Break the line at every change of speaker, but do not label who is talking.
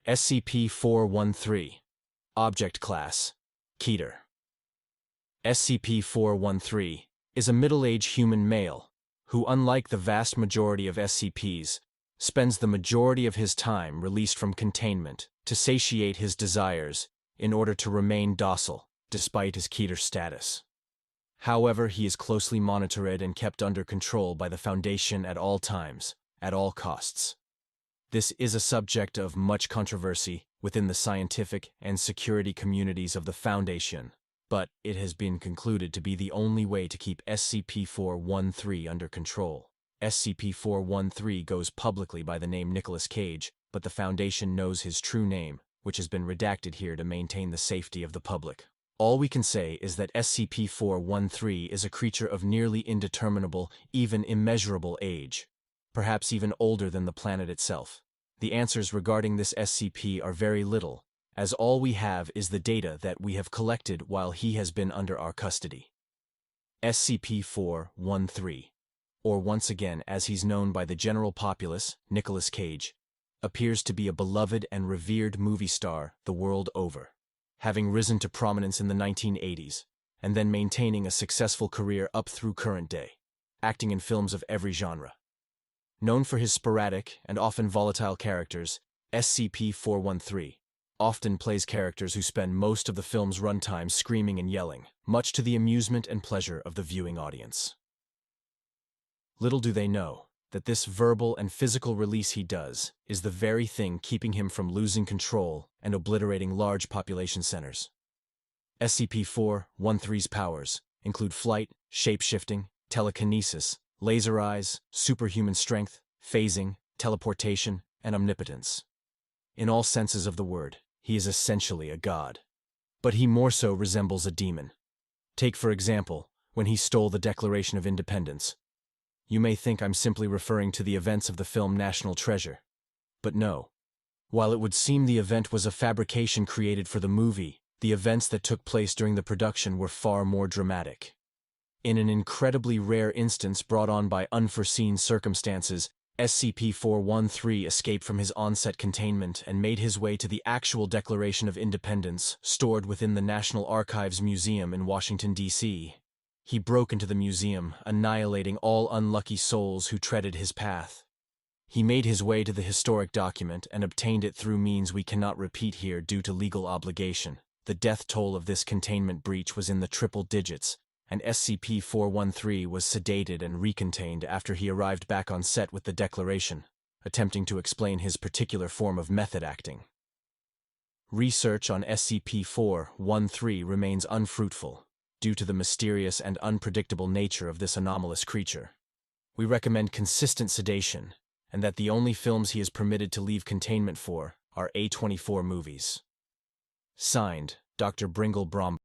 SCP-413. Object Class: Keter. SCP-413 is a middle-aged human male who, unlike the vast majority of SCPs, spends the majority of his time released from containment to satiate his desires in order to remain docile despite his Keter status. However, he is closely monitored and kept under control by the Foundation at all times, at all costs. This is a subject of much controversy within the scientific and security communities of the Foundation, but it has been concluded to be the only way to keep SCP-413 under control. SCP-413 goes publicly by the name Nicolas Cage, but the Foundation knows his true name, which has been redacted here to maintain the safety of the public. All we can say is that SCP-413 is a creature of nearly indeterminable, even immeasurable age, perhaps even older than the planet itself. The answers regarding this SCP are very little, as all we have is the data that we have collected while he has been under our custody. SCP-413, or once again as he's known by the general populace, Nicolas Cage, appears to be a beloved and revered movie star the world over, having risen to prominence in the 1980s, and then maintaining a successful career up through current day, acting in films of every genre. Known for his sporadic and often volatile characters, SCP-413 often plays characters who spend most of the film's runtime screaming and yelling, much to the amusement and pleasure of the viewing audience. Little do they know that this verbal and physical release he does is the very thing keeping him from losing control and obliterating large population centers. SCP-413's powers include flight, shape-shifting, telekinesis, laser eyes, superhuman strength, phasing, teleportation, and omnipotence. In all senses of the word, he is essentially a god. But he more so resembles a demon. Take, for example, when he stole the Declaration of Independence. You may think I'm simply referring to the events of the film National Treasure. But no. While it would seem the event was a fabrication created for the movie, the events that took place during the production were far more dramatic. In an incredibly rare instance brought on by unforeseen circumstances, SCP-413 escaped from his on-set containment and made his way to the actual Declaration of Independence stored within the National Archives Museum in Washington, D.C. He broke into the museum, annihilating all unlucky souls who treaded his path. He made his way to the historic document and obtained it through means we cannot repeat here due to legal obligation. The death toll of this containment breach was in the triple digits, and SCP-413 was sedated and recontained after he arrived back on set with the Declaration, attempting to explain his particular form of method acting. Research on SCP-413 remains unfruitful due to the mysterious and unpredictable nature of this anomalous creature. We recommend consistent sedation, and that the only films he is permitted to leave containment for are A24 movies. Signed, Dr. Bringle Brom.